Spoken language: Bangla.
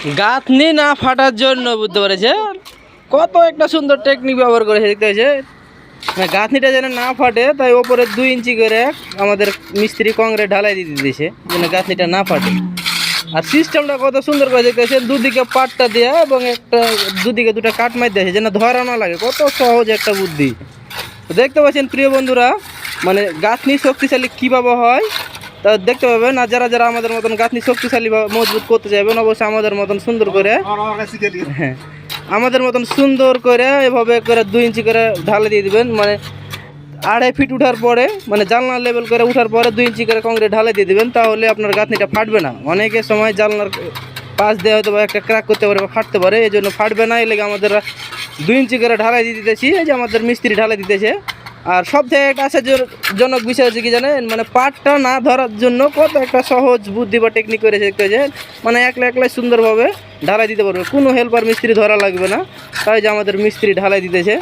গাঁথনি না ফাটার জন্য বুঝতে পেরেছে কত একটা সুন্দর টেকনিক ব্যবহার করেছে দেখতে পেয়েছে। মানে গাঁথনিটা যেন না ফাটে তাই ওপরে 2 ইঞ্চি করে আমাদের মিস্ত্রি কংক্রিট ঢালাই দিয়ে দিয়েছে যেন গাঁথনিটা না ফাটে। আর সিস্টেমটা কত সুন্দর করে দেখতে পাচ্ছেন, দুদিকে পাটটা দেওয়া এবং দুদিকে দুটো কাট মার দিয়েছে যেন ধরা না লাগে। কত সহজ একটা বুদ্ধি দেখতে পাচ্ছেন প্রিয় বন্ধুরা। মানে গাঁথনি শক্তিশালী কীভাবে হয় তা দেখতে পাবেন। আর যারা যারা আমাদের মতন গাঁথনি শক্তিশালী বা মজবুত করতে চাইবেন অবশ্যই আমাদের মতন সুন্দর করে হ্যাঁ আমাদের মতন সুন্দর করে এভাবে করে 2 ইঞ্চি করে ঢালে দিয়ে দিবেন। মানে 2.5 ফিট উঠার পরে মানে জানলার লেভেল করে উঠার পরে 2 ইঞ্চি করে কংক্রিট ঢালে দিয়ে দিবেন, তাহলে আপনার গাঁথনিটা ফাটবে না। অনেকের সময় জানলার পাশ দিয়ে হয়তো একটা ক্র্যাক করতে পারে বা ফাটতে পারে, এই জন্য ফাটবে না। এই লেগে আমাদের 2 ইঞ্চি করে ঢালাই দিয়ে দিতেছি, এই যে আমাদের মিস্ত্রি ঢালাই দিতেছে। আর সব থেকে একটা আশ্চর্যজনক বিষয় হচ্ছে কি জানেন, মানে পাটটা না ধরার জন্য কত একটা সহজ বুদ্ধি বা টেকনিক করেছে দেখতে যে মানে একলাই সুন্দরভাবে ঢালাই দিতে পারবে, কোনো হেল্পার মিস্ত্রি ধরা লাগবে না। তাই যে আমাদের মিস্ত্রি ঢালাই দিতেছে।